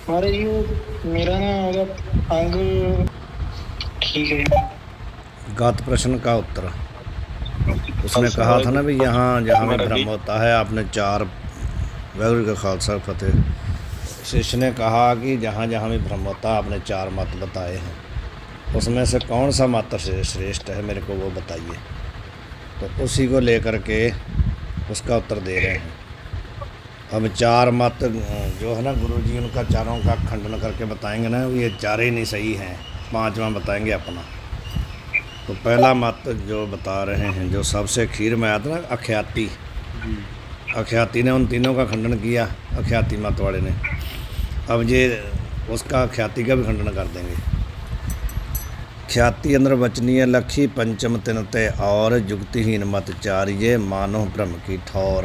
अरे ये मेरा ना मतलब अंग ठीक है। गत प्रश्न का उत्तर। उसने खालसा कहा था ना भी वाहेगुरू यहाँ जहाँ भी महाराज भ्रम जी। होता है आपने चार। वाहगुरू का खालसा फतेह। शिष्य ने कहा कि जहाँ जहाँ भी भ्रम होता है आपने चार मत बताए हैं, उसमें से कौन सा मत श्रेष्ठ है मेरे को वो बताइए। तो उसी को लेकर के उसका उत्तर दे रहे हैं। अब चार मत जो है ना गुरु जी उनका चारों का खंडन करके बताएंगे ना, ये चार ही नहीं सही हैं, पांचवा बताएंगे अपना। तो पहला मत जो बता रहे हैं, जो सबसे खीर में आया था ना, अख्याति। अख्याति ने उन तीनों का खंडन किया, अख्याति मत वाले ने। अब ये उसका अख्याति का भी खंडन कर देंगे। ख्याति अंदर वचनीय लखी पंचम तिनते और जुक्तिहीन मत चारिये मानो ब्रह्म की ठौर।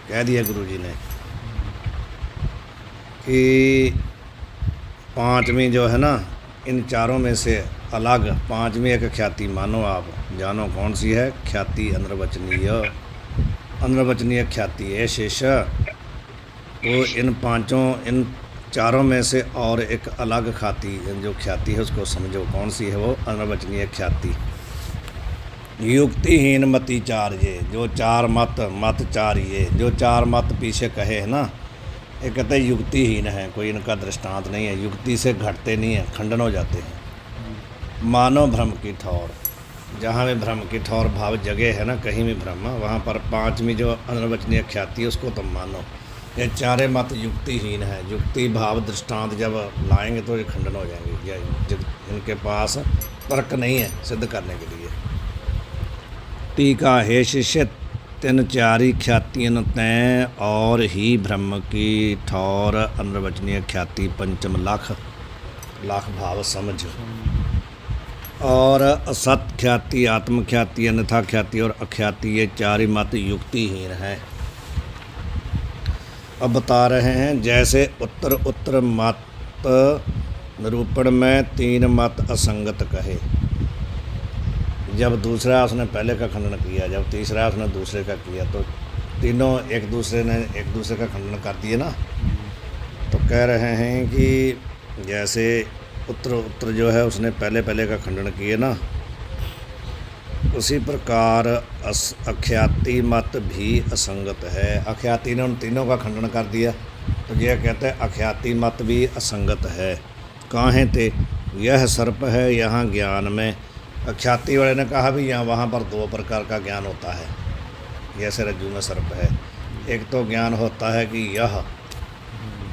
कह दिया गुरु जी ने कि पांचवी जो है ना, इन चारों में से अलग पांचवी एक ख्याति मानो। आप जानो कौन सी है ख्याति? अनर्वचनीय ख्याति है शेष। तो इन पांचों, इन चारों में से और एक अलग ख्याति जो ख्याति है उसको समझो कौन सी है। वो अनर्वचनीय ख्याति। युक्तिहीन मति चार्य, जो चार मत चार्य, जो चार मत पीछे कहे है ना, ये कहते हैं युक्तिहीन है, कोई इनका दृष्टांत नहीं है, युक्ति से घटते नहीं हैं, खंडन हो जाते हैं। मानो भ्रम की ठौर, जहाँ भी भ्रम की ठौर भाव जगह है ना, कहीं भी भ्रम, वहाँ पर पांचवी जो अनर्वचनीय ख्याति है उसको तुम मानो। ये चारे मत युक्तिहीन है, युक्ति भाव दृष्टांत जब लाएंगे तो ये खंडन हो जाएंगे। या इनके पास तर्क नहीं है सिद्ध करने के लिए। टीका है शिष्य तिन चारी ख्यातियन तैं और ही ब्रह्म की ठौर अनर्वचनीय ख्याति पंचम लाख भाव समझ। और असत ख्याति, आत्म ख्याति, अन्यथा ख्याति और अख्याति, ये चार ही मत युक्तिहीन हैं। अब बता रहे हैं जैसे उत्तर मत निरूपण में तीन मत असंगत कहे। जब दूसरा उसने पहले का खंडन किया, जब तीसरा उसने दूसरे का किया, तो तीनों एक दूसरे का खंडन कर दिए ना। तो कह रहे हैं कि जैसे उत्तर जो है उसने पहले का खंडन किए ना, उसी प्रकार अख्याति मत भी असंगत है। अख्याति ने उन तीनों का खंडन कर दिया, तो यह कहते हैं अख्याति मत भी असंगत है। काहे थे? यह सर्प है यहाँ ज्ञान में। अख्याति वाले ने कहा भी यहाँ वहाँ पर दो प्रकार का ज्ञान होता है, जैसे रज्जू में सर्प है। एक तो ज्ञान होता है कि यह,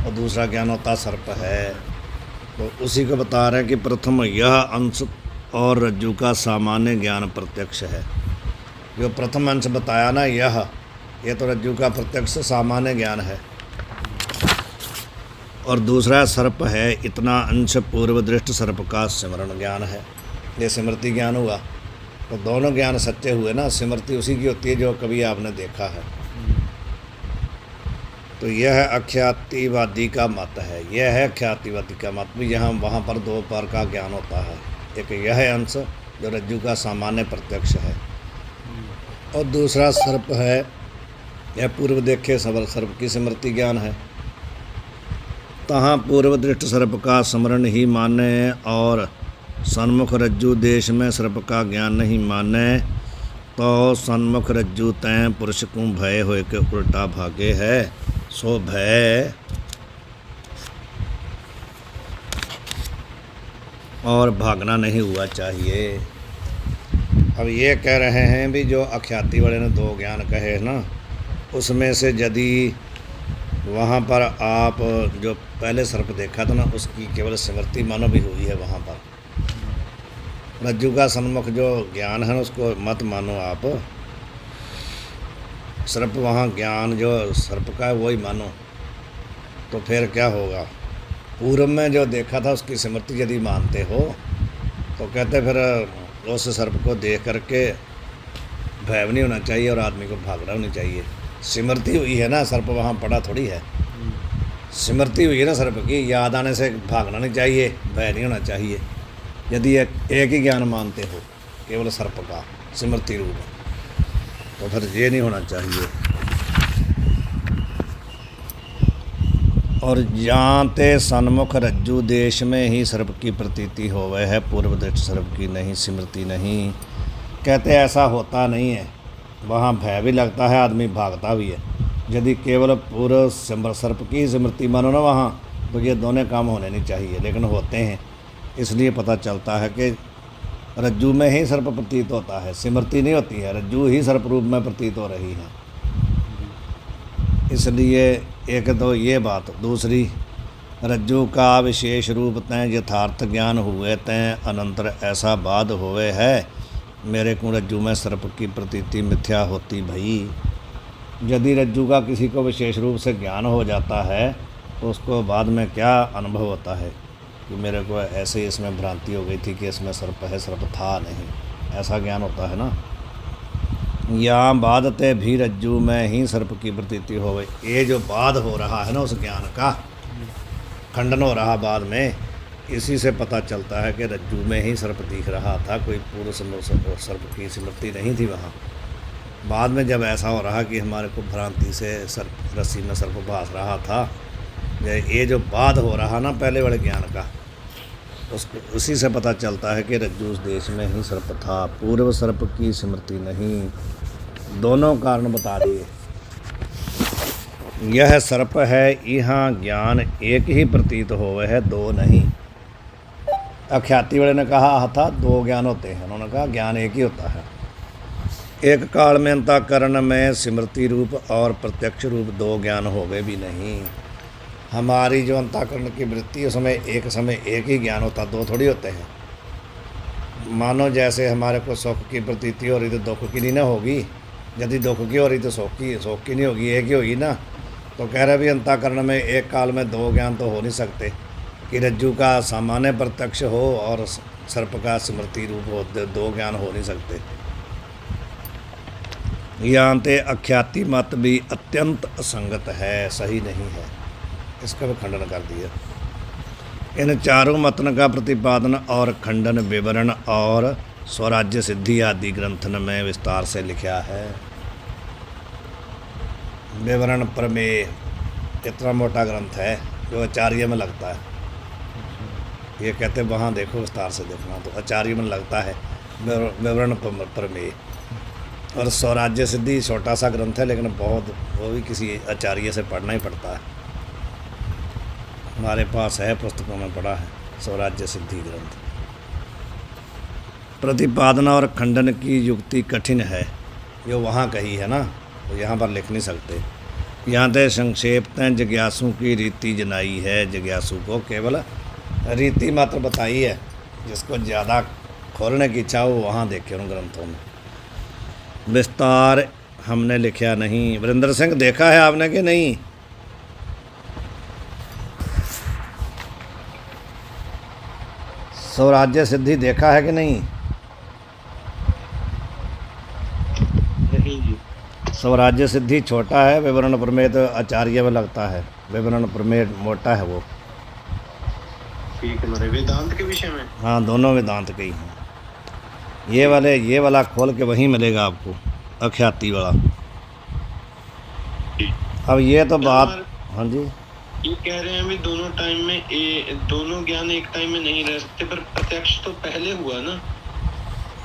और दूसरा ज्ञान होता सर्प है। तो उसी को बता रहे हैं कि प्रथम यह अंश और रज्जू का सामान्य ज्ञान प्रत्यक्ष है। जो प्रथम अंश बताया ना यह तो रज्जू का प्रत्यक्ष सामान्य ज्ञान है, और दूसरा सर्प है, इतना अंश पूर्व दृष्ट सर्प का सिमरण ज्ञान है। ये स्मृति ज्ञान हुआ। तो दोनों ज्ञान सच्चे हुए ना। स्मृति उसी की होती है जो कभी आपने देखा है। तो यह अख्यातिवादी का मत है, यह है अख्यातिवादी का मत भी। यहाँ वहाँ पर दो प्रकार का ज्ञान होता है, एक यह अंश जो रज्जू का सामान्य प्रत्यक्ष है, और दूसरा सर्प है, यह पूर्व देखे सर्प की स्मृति ज्ञान है। तहाँ पूर्व दृष्ट सर्प का स्मरण ही माने और सन्मुख रज्जु देश में सर्प का ज्ञान नहीं माने, तो सन्मुख रज्जु तैं पुरुष को भय हो के उल्टा भागे है। सो भय और भागना नहीं हुआ चाहिए। अब ये कह रहे हैं भी जो अख्याति वाले ने दो ज्ञान कहे ना, उसमें से यदि वहाँ पर आप जो पहले सर्प देखा था ना, उसकी केवल स्मृति मानो भी हुई है, वहाँ पर रज्जु का सन्मुख जो ज्ञान है ना उसको मत मानो आप। सर्प वहाँ ज्ञान जो सर्प का है वही मानो। तो फिर क्या होगा? पूर्व में जो देखा था उसकी स्मृति यदि मानते हो तो कहते फिर उस सर्प को देख करके भय नहीं होना चाहिए और आदमी को भागना होनी चाहिए। स्मृति हुई है ना, सर्प वहाँ पड़ा थोड़ी है। स्मृति हुई है ना सर्प की, याद आने से भागना नहीं चाहिए, भय नहीं होना चाहिए। यदि एक ही ज्ञान मानते हो केवल सर्प का स्मृति रूप, तो फिर ये नहीं होना चाहिए। और जानते सन्मुख रज्जु देश में ही सर्प की प्रतीति होवे है, पूर्व दृष्टि सर्प की नहीं, स्मृति नहीं। कहते ऐसा होता नहीं है, वहाँ भय भी लगता है, आदमी भागता भी है। यदि केवल पूर्व सर्प की स्मृति मानो ना वहाँ, तो ये दोनों काम होने नहीं चाहिए, लेकिन होते हैं। इसलिए पता चलता है कि रज्जु में ही सर्प प्रतीत होता है, स्मृति नहीं होती है, रज्जु ही सर्प रूप में प्रतीत हो रही है। इसलिए एक तो ये बात। दूसरी, रज्जु का विशेष रूप तय यथार्थ ज्ञान हुए तय अनंतर ऐसा बाद होवे है, मेरे को रज्जु में सर्प की प्रतीति मिथ्या होती भई। यदि रज्जु का किसी को विशेष रूप से ज्ञान हो जाता है तो उसको बाद में क्या अनुभव होता है कि मेरे को ऐसे इसमें भ्रांति हो गई थी कि इसमें सर्प है, सर्प था नहीं, ऐसा ज्ञान होता है ना। या बाधते भी रज्जु में ही सर्प की प्रतीति हो गई। ये जो बाध हो रहा है ना उस ज्ञान का खंडन हो रहा बाद में, इसी से पता चलता है कि रज्जु में ही सर्प दिख रहा था, कोई पूर्व सर्प की स्मृति नहीं थी वहाँ। बाद में जब ऐसा हो रहा कि हमारे को भ्रांति से सर्प रस्सी में सर्प भास रहा था, ये जो बाध हो रहा ना पहले वाले ज्ञान का, उसको उसी से पता चलता है कि रज्जु उस देश में ही सर्प था, पूर्व सर्प की स्मृति नहीं। दोनों कारण बता दिए। यह सर्प है, यहाँ ज्ञान एक ही प्रतीत होवे है, दो नहीं। अख्याति वाले ने कहा था दो ज्ञान होते हैं, उन्होंने कहा ज्ञान एक ही होता है। एक काल में अंतःकरण में स्मृति रूप और प्रत्यक्ष रूप दो ज्ञान हो गए भी नहीं। हमारी जो अंतःकरण की वृत्ति उसमें एक समय एक ही ज्ञान होता, दो थोड़ी होते हैं। मानो जैसे हमारे को सुख की प्रतीति हो रही तो दुख की नहीं ना होगी, यदि दुख की हो रही तो सुख की नहीं होगी, एक ही होगी ना। तो कह रहे भी अंतःकरण में एक काल में दो ज्ञान तो हो नहीं सकते कि रज्जु का सामान्य प्रत्यक्ष हो और सर्प का स्मृति रूप हो, दो ज्ञान हो नहीं सकते। यांते अख्याति मत भी अत्यंत असंगत है, सही नहीं है, इसका भी खंडन कर दिया। इन चारों मतन का प्रतिपादन और खंडन विवरण और स्वराज्य सिद्धि आदि ग्रंथन में विस्तार से लिखा है। विवरण प्रमेय इतना मोटा ग्रंथ है जो आचार्य में लगता है। ये कहते वहाँ देखो विस्तार से देखना, तो आचार्य में लगता है विवरण प्रमेय। और स्वराज्य सिद्धि छोटा सा ग्रंथ है, लेकिन बहुत, वो भी किसी आचार्य से पढ़ना ही पड़ता है। हमारे पास है, पुस्तकों में पढ़ा है स्वराज्य सिद्धि ग्रंथ। प्रतिपादन और खंडन की युक्ति कठिन है, जो वहाँ कही है ना, तो यहाँ पर लिख नहीं सकते। यहाँ तक संक्षेपतः जिज्ञासु की रीति जनाई है, जिज्ञासु को केवल रीति मात्र बताई है। जिसको ज़्यादा खोलने की इच्छा हो वहाँ देखे उन ग्रंथों में, विस्तार हमने लिखा नहीं। वीरेंद्र सिंह देखा है आपने कि नहीं? स्वराज्य सिद्धि देखा है कि नहीं? स्वराज्य सिद्धि छोटा है, विवरण प्रमेय तो आचार्य में लगता है। विवरण प्रमेय मोटा है वो। ठीक है, वेदांत के विषय में। हाँ, दोनों वेदांत के ही हैं। ये वाला खोल के वहीं मिलेगा आपको, अख्याति वाला। अब ये तो बात, हाँ जी, ये कह रहे हैं भी दोनों टाइम में दोनों ज्ञान एक टाइम में नहीं रह सकते, पर प्रत्यक्ष तो पहले हुआ ना।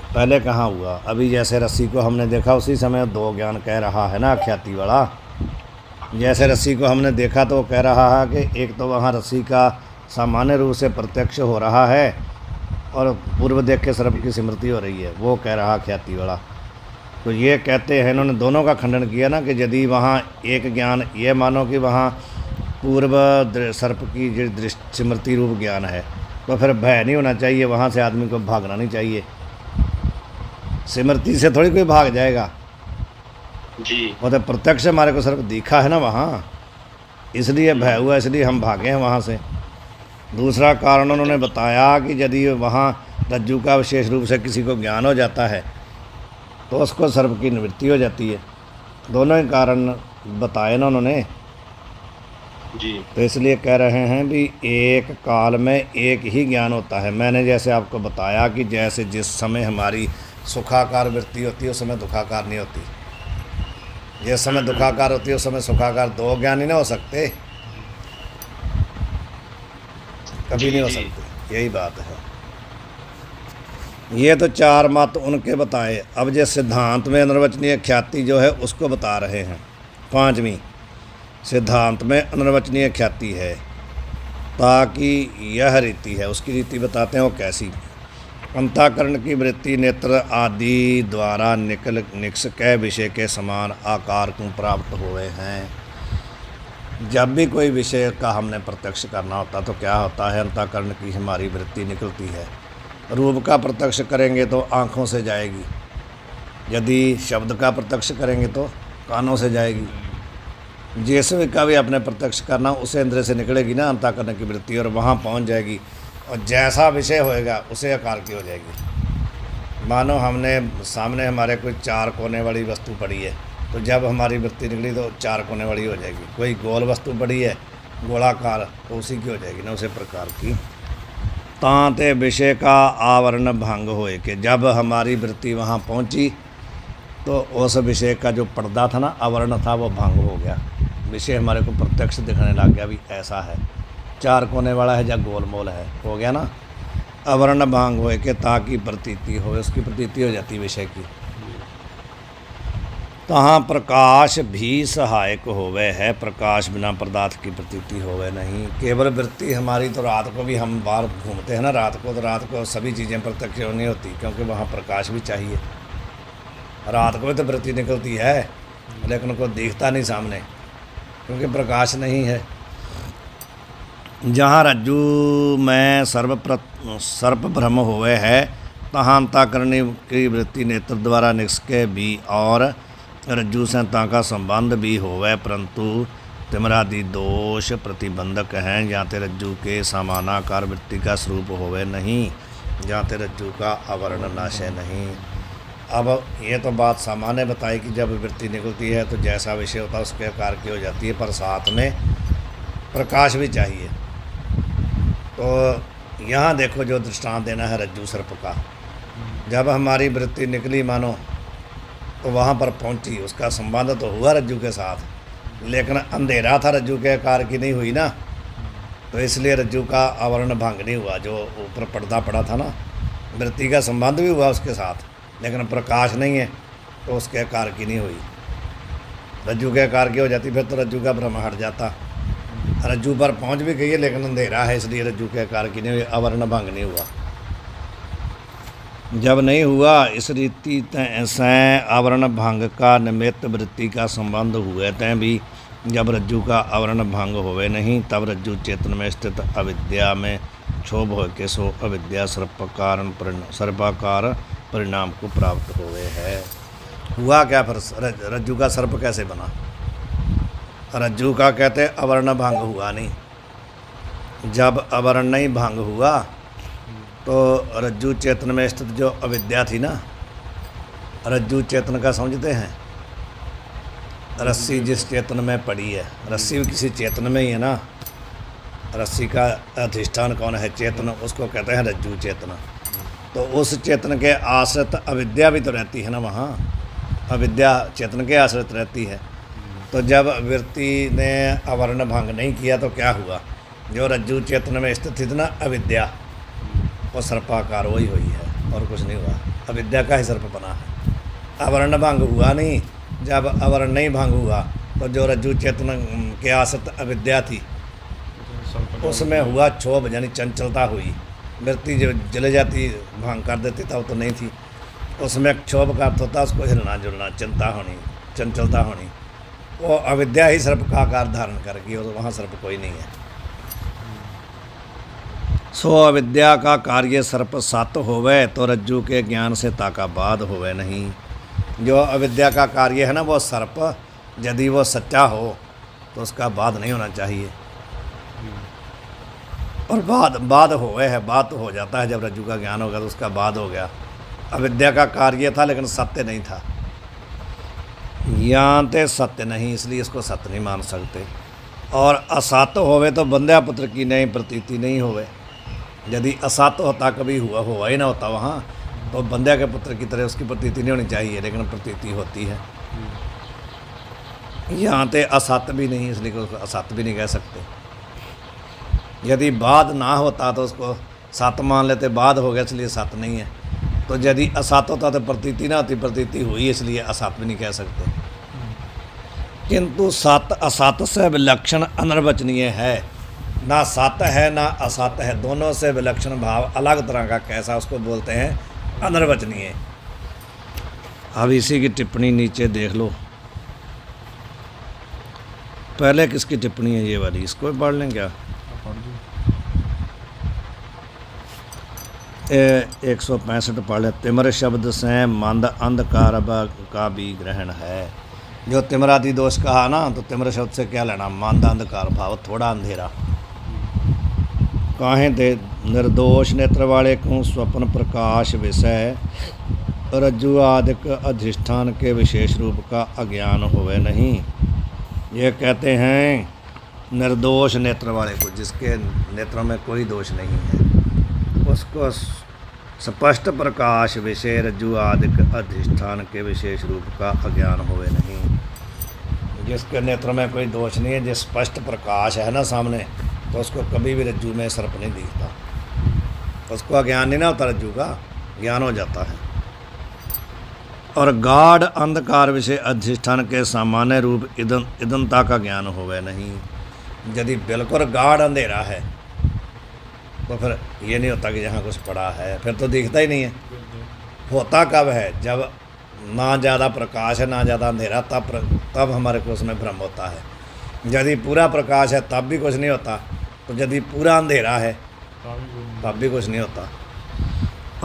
पहले कहाँ हुआ? अभी जैसे रस्सी को हमने देखा उसी समय दो ज्ञान कह रहा है ना अख्याति वाला। जैसे रस्सी को हमने देखा तो वो कह रहा है कि एक तो वहाँ रस्सी का सामान्य रूप से प्रत्यक्ष हो रहा है और पूर्व देख के सर्प की स्मृति हो रही है, वो कह रहा ख्याति वाला। तो ये कहते हैं, इन्होंने दोनों का खंडन किया ना कि यदि वहाँ एक ज्ञान, ये मानो कि वहाँ पूर्व सर्प की जो दृष्टि स्मृति रूप ज्ञान है, तो फिर भय नहीं होना चाहिए, वहाँ से आदमी को भागना नहीं चाहिए। स्मृति से थोड़ी कोई भाग जाएगा जी। वो तो प्रत्यक्ष हमारे को सर्प दिखा है ना वहाँ, इसलिए भय हुआ, इसलिए हम भागे हैं वहाँ से। दूसरा कारण उन्होंने बताया कि यदि वहाँ रज्जु का विशेष रूप से किसी को ज्ञान हो जाता है तो उसको सर्प की निवृत्ति हो जाती है। दोनों ही कारण बताए ना उन्होंने जी। तो इसलिए कह रहे हैं भी एक काल में एक ही ज्ञान होता है। मैंने जैसे आपको बताया कि जैसे जिस समय हमारी सुखाकार वृत्ति होती है उस समय दुखाकार नहीं होती, जिस समय दुखाकार होती है उस समय सुखाकार, दो ज्ञान ही ना हो सकते। कभी नहीं हो जी। सकती, यही बात है। ये तो 4 मत उनके बताए। अब जो सिद्धांत में अनिर्वचनीय ख्याति जो है उसको बता रहे हैं। 5वीं सिद्धांत में अनिर्वचनीय ख्याति है, ताकि यह रीति है, उसकी रीति बताते हैं वो कैसी। अंतःकरण की वृत्ति नेत्र आदि द्वारा निक्ष कै विषय के समान आकार को प्राप्त हुए हैं। जब भी कोई विषय का हमने प्रत्यक्ष करना होता तो क्या होता है, अंतःकरण की हमारी वृत्ति निकलती है। रूप का प्रत्यक्ष करेंगे तो आँखों से जाएगी, यदि शब्द का प्रत्यक्ष करेंगे तो कानों से जाएगी। जैसे का भी अपने प्रत्यक्ष करना उसे इंद्रिय से निकलेगी ना अंतःकरण की वृत्ति, और वहाँ पहुँच जाएगी, और जैसा विषय होएगा उसे आकार की हो जाएगी। मानो हमने सामने हमारे कोई 4 कोने वाली वस्तु पड़ी है, तो जब हमारी वृत्ति निकली तो 4 कोने वाली हो जाएगी। कोई गोल वस्तु पड़ी है गोलाकार, तो उसी की हो जाएगी ना उसी प्रकार की। तांते विषय का आवरण भंग होए कि जब हमारी वृत्ति वहाँ पहुँची तो उस विषय का जो पर्दा था ना, आवरण था, वो भंग हो गया। विषय हमारे को प्रत्यक्ष दिखने लग गया, भी ऐसा है, 4 कोने वाला है या गोल मोल है, हो गया ना। आवरण भंग होए के ताकि प्रतीति हो, उसकी प्रतीति हो जाती विषय की। तहाँ प्रकाश भी सहायक होवे है, प्रकाश बिना पदार्थ की प्रतीति होवे नहीं। केवल वृत्ति हमारी तो रात को भी हम बाहर घूमते हैं ना, रात को सभी चीज़ें प्रत्यक्ष नहीं होती, क्योंकि वहाँ प्रकाश भी चाहिए। रात को भी तो वृत्ति निकलती है, लेकिन उनको दिखता नहीं सामने, क्योंकि प्रकाश नहीं है। जहाँ रज्जु में सर्प भ्रम होवे है, तहाँ अंतःकरण की वृत्ति नेत्र द्वारा निष्क्रिय भी और रज्जु से का संबंध भी होवे, परंतु तिमरादि दोष प्रतिबंधक हैं। जाते रज्जु के समानाकार वृत्ति का स्वरूप होवे नहीं, जाते रज्जु का आवरण नाशे नहीं। अब ये तो बात सामान्य बताई कि जब वृत्ति निकलती है तो जैसा विषय होता है उसके आकार की हो जाती है, पर साथ में प्रकाश भी चाहिए। तो यहाँ देखो जो दृष्टांत देना है रज्जु सर्प का, जब हमारी वृत्ति निकली मानो तो वहाँ पर पहुँची, उसका संबंध तो हुआ रज्जु के साथ, लेकिन अंधेरा था, रज्जु के आकार की नहीं हुई ना, तो इसलिए रज्जु का आवरण भंग नहीं हुआ। जो ऊपर पर्दा पड़ा था ना, वृत्ति का संबंध भी हुआ उसके साथ, लेकिन प्रकाश नहीं है तो उसके आकार की नहीं हुई। रज्जु के आकार की हो जाती फिर तो रज्जु का भ्रम हट जाता। रज्जु पर पहुँच भी गई है लेकिन अंधेरा है, इसलिए रज्जु के आकार की नहीं हुई, आवरण भंग नहीं हुआ। जब नहीं हुआ इस रीति से आवरण भंग का निमित्त वृत्ति का संबंध हुए, तय भी जब रज्जु का आवरण भंग होवे नहीं, तब रज्जु चेतन में स्थित अविद्या में क्षोभ हो के सो अविद्या सर्पाकार परिणाम को प्राप्त हुए है। हुआ क्या फिर, रज्जु का सर्प कैसे बना? रज्जु का कहते आवरण भंग हुआ नहीं। जब आवरण नहीं भंग हुआ तो रज्जु चेतन में स्थित जो अविद्या थी ना, रज्जु चेतन का समझते हैं, रस्सी जिस चेतन में पड़ी है, रस्सी भी किसी चेतन में ही है ना, रस्सी का अधिष्ठान कौन है? चेतन, उसको कहते हैं रज्जु चेतन। तो उस चेतन के आश्रित अविद्या भी तो रहती है ना, वहाँ अविद्या चेतन के आश्रित रहती है। तो जब वृत्ति ने आवरण भंग नहीं किया तो क्या हुआ, जो रज्जु चेतन में स्थित थी ना अविद्या, वो सर्पाकार वही हुई है और कुछ नहीं हुआ, अविद्या का ही सर्प बना है। आवरण भंग हुआ नहीं। जब आवरण नहीं भंग हुआ तो जो रज्जु चेतन के आश्रित अविद्या थी उसमें हुआ क्षोभ, यानी चंचलता हुई। वृत्ति जो जले जाती भंग कर देती तब तो नहीं थी, उसमें क्षोभ का अर्थ होता है उसको हिलना जुलना, चिंता होनी, चंचलता होनी। वो अविद्या ही सर्प का आकार धारण करेगी और वहाँ सर्प कोई नहीं है। सो अविद्या का कार्य सर्प सत होवे तो रज्जु के ज्ञान से ताका बाद होवे नहीं। जो अविद्या का कार्य है ना वो सर्प, यदि वो सच्चा हो तो उसका बाद नहीं होना चाहिए। और बाद होवे है, बाद तो हो जाता है जब रज्जु का ज्ञान होगा तो उसका बाद हो गया। अविद्या का कार्य था लेकिन सत्य नहीं था, जानते सत्य नहीं, इसलिए इसको सत्य नहीं मान सकते। और असत्य होवे तो बंध्या पुत्र की नहीं प्रतीति नहीं होवे। यदि असत्य होता कभी हुआ ही ना होता वहाँ, तो बंध्या के पुत्र की तरह उसकी प्रतीति नहीं होनी चाहिए, लेकिन प्रतीति होती है। यहाँ ते असत्य भी नहीं, इसलिए उसको असत्य भी नहीं कह सकते। यदि बाद ना होता तो उसको सत मान लेते, बाद हो गया इसलिए सत नहीं है। तो यदि असत होता तो प्रतीति ना होती, प्रतीति हुई इसलिए असत भी नहीं कह सकते। किंतु सत असत से विलक्षण अनिर्वचनीय है, ना सत है ना असत है, दोनों से विलक्षण भाव अलग तरह का, कैसा उसको बोलते हैं अनिर्वचनीय। अब इसी की टिप्पणी नीचे देख लो। पहले किसकी टिप्पणी है ये वाली, इसको भी पढ़ लें क्या? 165 पढ़ ले। तिमर शब्द से मंद अंधकार का भी ग्रहण है। जो तिमरादि दोष कहा ना, तो तिमर शब्द से क्या लेना? मंद अंधकार भाव, थोड़ा अंधेरा। काहे दे निर्दोष नेत्र वाले को स्वप्न प्रकाश विषय रज्जु आदिक अधिष्ठान के विशेष रूप का अज्ञान होवे नहीं। ये कहते हैं निर्दोष नेत्र वाले को, जिसके नेत्रों में कोई दोष नहीं है, उसको स्पष्ट प्रकाश विषय रज्जु आदिक अधिष्ठान के विशेष रूप का अज्ञान होवे नहीं। जिसके नेत्रों में कोई दोष नहीं है, जिस स्पष्ट प्रकाश है ना सामने, तो उसको कभी भी रज्जु में सर्प नहीं दिखता, उसको अज्ञान नहीं ना होता, रज्जु का ज्ञान हो जाता है। और गाढ़ अंधकार विषय अधिष्ठान के सामान्य रूप इदनता का ज्ञान होवे नहीं। यदि बिल्कुल गाढ़ अंधेरा है तो फिर ये नहीं होता कि यहाँ कुछ पड़ा है, फिर तो दिखता ही नहीं है। होता कब है? जब ना ज़्यादा प्रकाश है ना ज़्यादा अंधेरा, तब हमारे को उसमें भ्रम होता है। यदि पूरा प्रकाश है तब भी कुछ नहीं होता, तो यदि पूरा अंधेरा है तब भी कुछ नहीं होता।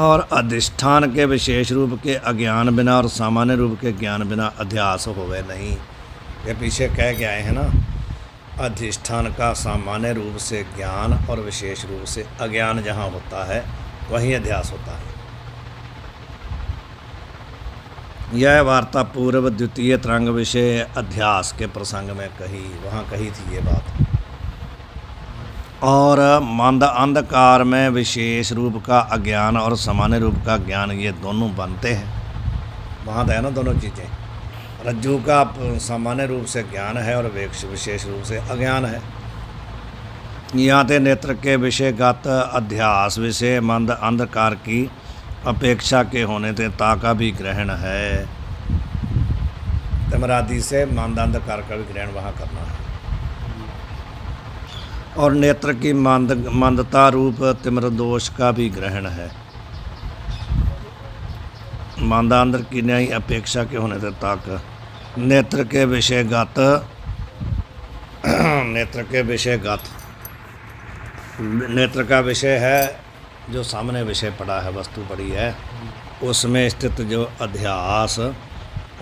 और अधिष्ठान के विशेष रूप के अज्ञान बिना और सामान्य रूप के ज्ञान बिना अध्यास होवे नहीं। ये पीछे कह के आए हैं ना, अधिष्ठान का सामान्य रूप से ज्ञान और विशेष रूप से अज्ञान जहाँ होता है वहीं अध्यास होता है। यह वार्ता पूर्व द्वितीय तरंग विषय अध्यास के प्रसंग में वहाँ कही थी ये बात। और मंद अंधकार में विशेष रूप का अज्ञान और सामान्य रूप का ज्ञान, ये दोनों बनते हैं। वहाँ तो है ना दोनों चीज़ें। रज्जु का सामान्य रूप से ज्ञान है और विशेष रूप से अज्ञान है। यहाँ ते नेत्र के विषयगत अध्यास विषय मंद अंधकार की अपेक्षा के होने ते ताका भी ग्रहण है। तिमरादि से मंद अंधकार का भी ग्रहण वहाँ करना है। और नेत्र की मंदता रूप तिमर दोष का भी ग्रहण है। मंदांतर की न्याय अपेक्षा के होने से ताक नेत्र के विषयगत नेत्र का विषय है जो सामने विषय पड़ा है, वस्तु पड़ी है, उसमें स्थित जो अध्यास,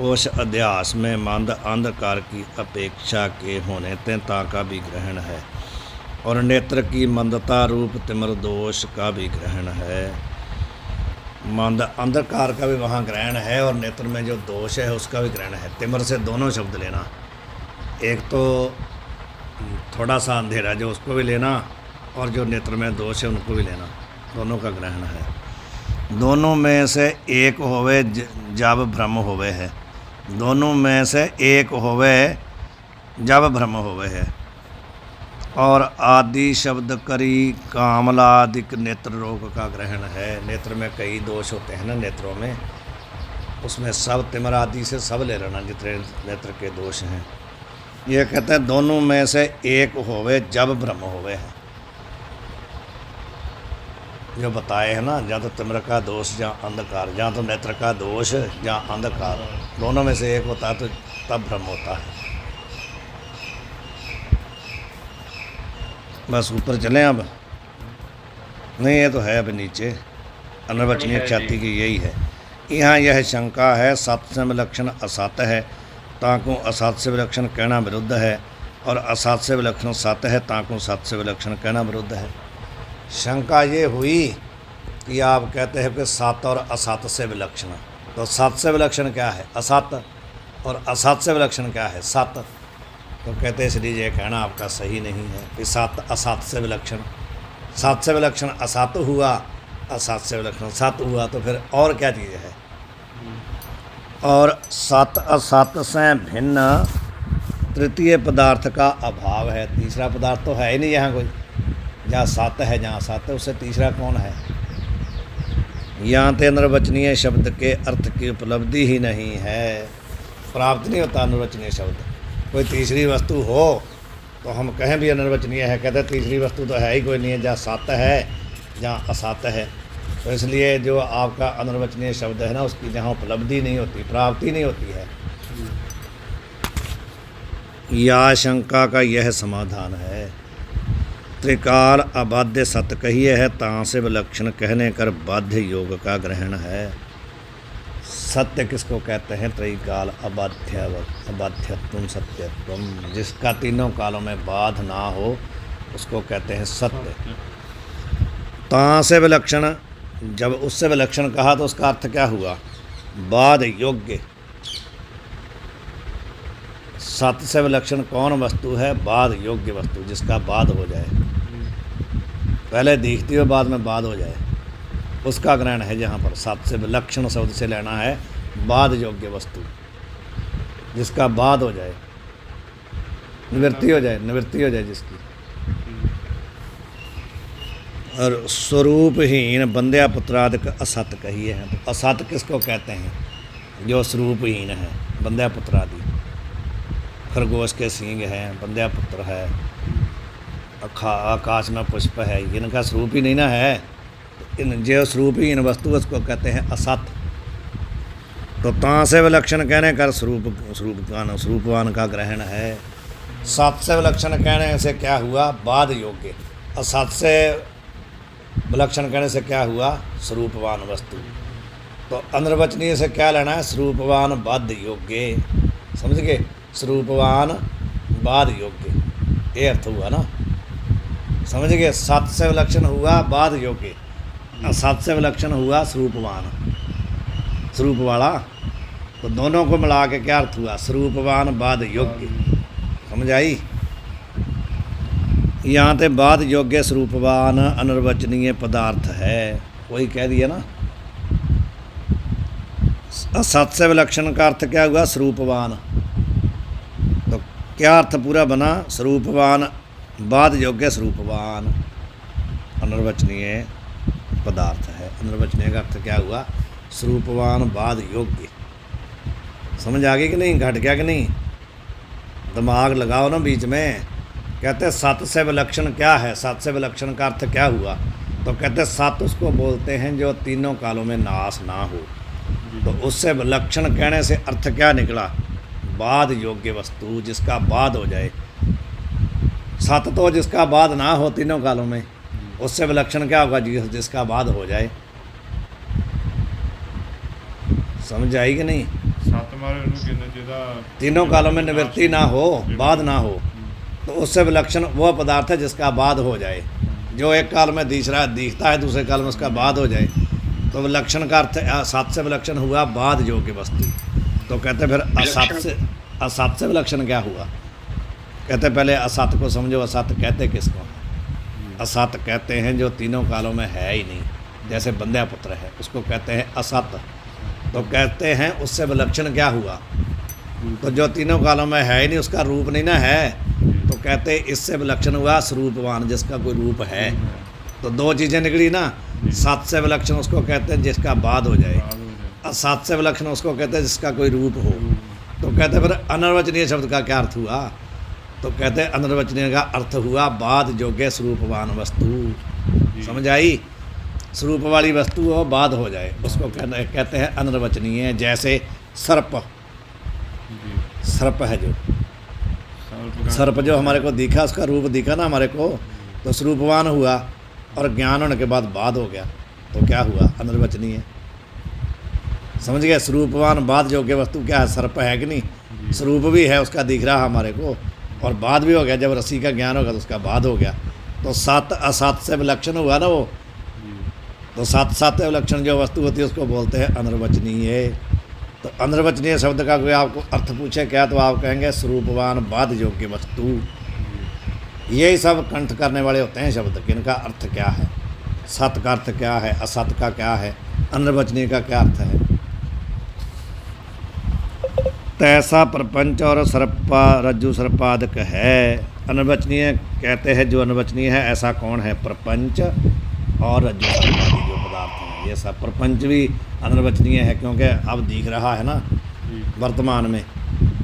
उस अध्यास में मंद अंधकार की अपेक्षा के होने तेंता का भी ग्रहण है। और नेत्र की मंदता रूप तिमर दोष का भी ग्रहण है। मंद अंधकार का भी वहाँ ग्रहण है और नेत्र में जो दोष है उसका भी ग्रहण है। तिमर से दोनों शब्द लेना, एक तो थोड़ा सा अंधेरा जो उसको भी लेना, और जो नेत्र में दोष है उनको भी लेना, दोनों का ग्रहण है। दोनों में से एक होवे जब भ्रम होवे है, दोनों में से एक होवे जब भ्रम होवे है। और आदि शब्द करी कामलादिक नेत्र रोग का ग्रहण है। नेत्र में कई दोष होते हैं ना नेत्रों में, उसमें सब तिमर आदि से सब ले लेना जितने नेत्र के दोष हैं। ये कहते हैं दोनों में से एक होवे जब भ्रम होवे है, जो बताए हैं ना, जहाँ तो तिमर का दोष जहाँ अंधकार, जहाँ तो नेत्र का दोष जहाँ अंधकार, दोनों में से एक होता है तो तब भ्रम होता है। बस ऊपर चलें अब, नहीं ये तो है अब नीचे अनिर्वचनीय ख्याति की यही है। यहाँ यह शंका है सत से विलक्षण असत है, ताकू असत से विलक्षण कहना विरुद्ध है, और असत से विलक्षण सत है, ताकू सत से विलक्षण कहना विरुद्ध है। शंका ये हुई कि आप कहते हैं कि सत और असत से विलक्षण, तो सत से विलक्षण क्या है? असत, और असत से विलक्षण क्या है? सत। तो कहते हैं इसलिए ये कहना आपका सही नहीं है कि सत असत से विलक्षण, सत से विलक्षण असत हुआ, असत से विलक्षण सत हुआ, तो फिर और क्या चीज़ है? और सत असत से भिन्न तृतीय पदार्थ का अभाव है। तीसरा पदार्थ तो है ही नहीं यहाँ कोई। जहाँ सत है जहाँ असत है, उससे तीसरा कौन है। यहाँ ते अनिर्वचनीय शब्द के अर्थ की उपलब्धि ही नहीं है, प्राप्त नहीं होता अनिर्वचनीय शब्द। कोई तीसरी वस्तु हो तो हम कहें भी अनिर्वचनीय है, कहते तीसरी वस्तु तो है ही कोई नहीं है, जहाँ सत है जहाँ असत है। तो इसलिए जो आपका अनिर्वचनीय शब्द है ना, उसकी जहाँ उपलब्धि नहीं होती, प्राप्ति नहीं होती है। या शंका का यह समाधान है। त्रिकाल अबाध्य सत कहिए है, ता से विलक्षण कहने कर बाध्य योग का ग्रहण है। सत्य किसको कहते हैं? त्रिकाल अबाध्यत्वम सत्यत्वम, जिसका तीनों कालों में बाध ना हो उसको कहते हैं सत्य। ता से विलक्षण, जब उससे विलक्षण कहा तो उसका अर्थ क्या हुआ? बाध योग्य। सत्य से विलक्षण कौन वस्तु है? बाध योग्य वस्तु, जिसका बाध हो जाए, पहले दिखती हो बाद में बाध हो जाए, उसका ग्रहण है। जहाँ पर सत्य से विलक्षण शब्द से लेना है बाध योग्य वस्तु, जिसका बाध हो जाए, निवृत्ति हो जाए जिसकी। और स्वरूपहीन बंध्या पुत्रादिक असत कहिए हैं। तो असत किसको कहते हैं? जो स्वरूपहीन है, बंध्या पुत्रादि, खरगोश के सींग हैं, बंध्या पुत्र है, आकाश में पुष्प है, इनका स्वरूप ही नहीं ना है। इन जो स्वरूपहीन वस्तु उसको कहते हैं असत। तो ता से विलक्षण कहने कर स्वरूपवान का ग्रहण है। सत से विलक्षण कहने से क्या हुआ? बाध योग्य। असत से विलक्षण कहने से क्या हुआ? स्वरूपवान वस्तु। तो अनिर्वचनीय से क्या लेना है? स्वरूपवान बाध योग्य। समझ गए? स्वरूपवान बाध योग्य, ये अर्थ हुआ ना, समझ गए? सत से विलक्षण हुआ बाध योग्य, असत से विलक्षण हुआ स्वरूपवान, स्वरूप वाला। तो दोनों को मिला के क्या अर्थ हुआ? स्वरूपवान बाध योग्य। समझ आई? यहाँ पे बाध योग्य स्वरूपवान अनिर्वचनीय पदार्थ है, वही कह दिया ना। असत से विलक्षण का अर्थ क्या हुआ? स्वरूपवान। तो क्या अर्थ पूरा बना? स्वरूपवान बाध योग्य स्वरूपवान अनिर्वचनीय पदार्थ है। अनिर्वचनीय का अर्थ क्या हुआ? स्वरूपवान बाध योग्य। समझ आ गई कि नहीं? घट गया कि नहीं? दिमाग लगाओ ना बीच में। कहते हैं सत से विलक्षण क्या है? सत से विलक्षण का अर्थ क्या हुआ? तो कहते हैं सत उसको बोलते हैं जो तीनों कालों में नाश ना हो। तो उससे विलक्षण कहने से अर्थ क्या निकला? बाध योग्य वस्तु, जिसका बाध हो जाए। सत तो जिसका बाध ना हो तीनों कालों में, उससे विलक्षण क्या होगा? जिसका बाध हो जाए। समझ आई कि नहीं? तीनों कालों में निवृत्ति ना हो, बाध ना हो, तो उससे विलक्षण वो पदार्थ है जिसका बाध हो जाए। जो एक काल में दिखता है, दूसरे काल में उसका बाध हो जाए। तो विलक्षण का अर्थ असत से विलक्षण हुआ बाध योग्य वस्तु। तो कहते फिर असत से विलक्षण क्या हुआ? कहते पहले असत को समझो। असत कहते किसको हैं? असत कहते हैं जो तीनों कालों में है ही नहीं। जैसे बंध्या पुत्र है, उसको कहते हैं असत। तो कहते हैं उससे विलक्षण क्या हुआ? तो जो तीनों कालों में है ही नहीं, उसका रूप नहीं ना है। तो कहते इससे विलक्षण हुआ स्वरूपवान, जिसका कोई रूप है। तो दो चीज़ें निकली ना। सत से विलक्षण उसको कहते हैं जिसका बाध हो जाए, असत से विलक्षण उसको कहते हैं जिसका कोई रूप हो। तो कहते फिर अनिर्वचनीय शब्द का क्या अर्थ हुआ? तो कहते हैं अनिर्वचनीय का अर्थ हुआ बाध योग्य स्वरूपवान वस्तु। समझ आई? स्वरूप वाली वस्तु हो, बाध हो जाए, उसको कहते हैं अनिर्वचनीय। जैसे सर्प, सर्प है जो सर्प जो हमारे को दिखा, उसका रूप दिखा ना हमारे को, तो स्वरूपवान हुआ और ज्ञान होने के बाद बाध हो गया। तो क्या हुआ? अनिर्वचनीय। समझ गए? स्वरूपवान बाध योग्य वस्तु क्या है? सर्प है कि नहीं? स्वरूप भी है, उसका दिख रहा हमारे को, और बाध भी हो गया। जब रस्सी का ज्ञान होगा तो उसका बाध हो गया। तो सत असत से विलक्षण हुआ ना वो। तो सत विलक्षण जो वस्तु होती है उसको बोलते हैं अनिर्वचनीय। तो अनिर्वचनीय शब्द का कोई आपको अर्थ पूछे क्या, तो आप कहेंगे स्वरूपवान बाध योग्य वस्तु। यही सब कंठ करने वाले होते हैं शब्द, इनका अर्थ क्या है, सत का अर्थ क्या है, असत का क्या है, अनिर्वचनीय का क्या अर्थ है। तैसा प्रपंच और सर्पा रज्जु सर्पादक है। अनवचनीय कहते हैं जो अनवचनीय है ऐसा कौन है? प्रपंच और रज्जु सर्पादि जो पदार्थ हैं ये सब। प्रपंच भी अनवचनीय है क्योंकि अब दिख रहा है ना वर्तमान में।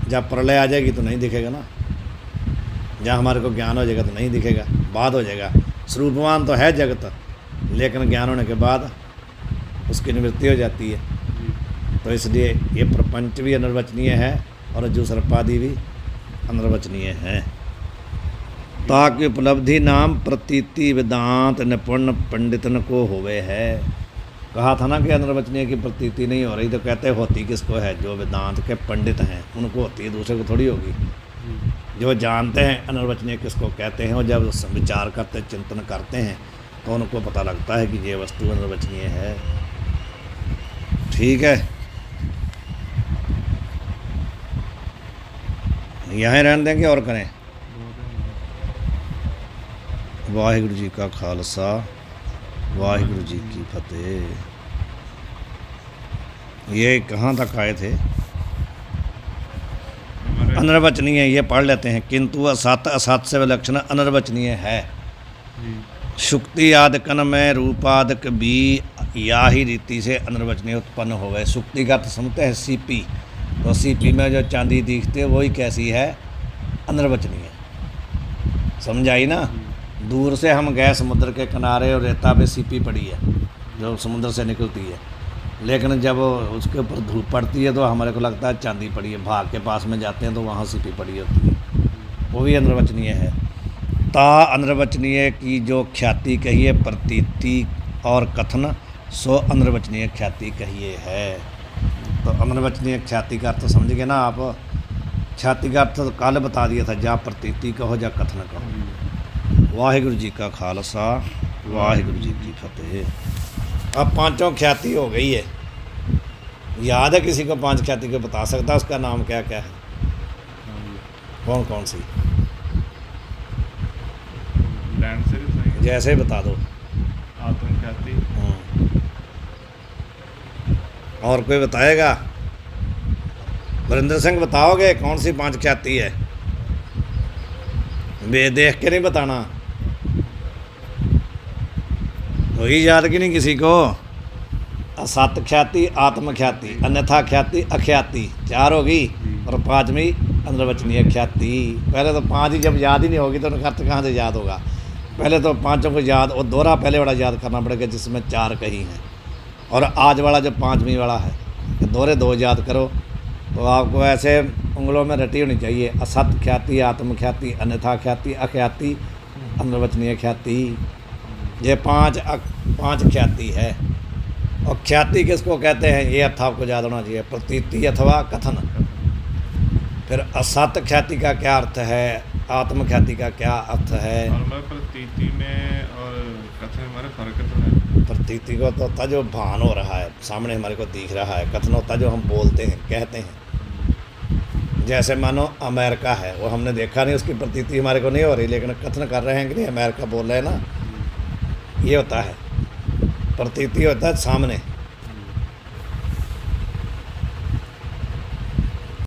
जब प्रलय आ जाएगी तो नहीं दिखेगा ना, जब हमारे को ज्ञान हो जाएगा तो नहीं दिखेगा, बाद हो जाएगा। स्वरूपवान तो है जगत, लेकिन ज्ञान होने के बाद उसकी निवृत्ति हो जाती है। तो इसलिए ये प्रपंच भी अनिर्वचनीय है और रज्जु सर्पादि भी अनिर्वचनीय है। ताकि उपलब्धि नाम प्रतीति वेदांत निपुण पंडितन को होवे है। कहा था ना कि अनिर्वचनीय की प्रतीति नहीं हो रही, तो कहते होती किसको है? जो वेदांत के पंडित हैं उनको होती है, दूसरे को थोड़ी होगी। जो जानते हैं अनिर्वचनीय किसको कहते हैं और जब विचार करते चिंतन करते हैं तो उनको पता लगता है कि ये वस्तु अनिर्वचनीय है। ठीक है, यहाँ रहने देंगे और करें। वाहिगुरु जी का खालसा, वाहिगुरु जी की फतेह। ये कहाँ तक आए थे? अनिर्वचनीय ये पढ़ लेते हैं। किंतु असत असत से विलक्षण अनिर्वचनीय है। सुक्ति आदिकन में रूपादिक भी या ही रीति से अनिर्वचनीय उत्पन्न हो गए। सुक्ति का तो समझते हैं सीपी, तो सीपी में जो चांदी दिखती है वही कैसी है? अनिर्वचनीय। समझ आई ना? दूर से हम गए समुद्र के किनारे और रेता पे सीपी पड़ी है जो समुद्र से निकलती है, लेकिन जब उसके ऊपर धूप पड़ती है तो हमारे को लगता है चांदी पड़ी है। भाग के पास में जाते हैं तो वहाँ सीपी पड़ी होती है, वो भी अनिर्वचनीय है। ता अनिर्वचनीय की जो ख्याति कहिए प्रतीति और कथन, सो अनिर्वचनीय ख्याति कहिए है। तो अनिर्वचनीय ख्याति का अर्थ समझ गए ना आप? ख्याति का अर्थ तो कल बता दिया था, जा प्रतीति कहो जा कथन कहो। वाहिगुरु जी का खालसा, वाहिगुरु जी की फतेह। अब पांचों ख्याति हो गई है। याद है किसी को पांच ख्याति को बता सकता? उसका नाम क्या क्या है? कौन कौन सी? लैंड से भी सही। जैसे ही बता दो। आत्म ख्याति। और कोई बताएगा? वरिंदर सिंह बताओगे कौन सी पांच ख्याति है? वे देख के नहीं बताना, वही याद कि नहीं किसी को? असत ख्याति, आत्म ख्याति, अन्यथा ख्याति, अख्याति, चार होगी। और पांचवी अनिर्वचनीय ख्याति। पहले तो पांच ही जब याद ही नहीं होगी तो उनका अर्थ कहाँ से याद होगा? पहले तो पांचों को याद और दोहरा पहले वाला याद करना पड़ेगा जिसमें चार कही हैं, और आज वाला जो पांचवी वाला है ये दोहरे दो याद करो तो आपको ऐसे उंगलों में रटी होनी चाहिए। असत ख्याति, आत्म ख्याति, अन्यथा ख्याति, अख्याति, अनिर्वचनीय ख्याति। ये पांच ख्याति है। और ख्याति किसको कहते हैं ये अर्थ आपको याद होना चाहिए, प्रतीति अथवा कथन। फिर असत ख्याति का क्या अर्थ है, आत्म ख्याति का क्या अर्थ है? और मैं प्रतीति में और कथन में हमारे फर्क तो है। प्रतीति को तो होता जो भान हो रहा है, सामने हमारे को दिख रहा है। कथन होता जो हम बोलते हैं, कहते हैं। जैसे मानो अमेरिका है, वो हमने देखा नहीं, उसकी प्रतीति हमारे को नहीं हो रही, लेकिन कथन कर रहे हैं कि नहीं अमेरिका बोल रहे हैं ना, ये होता है। प्रतीति होता है सामने।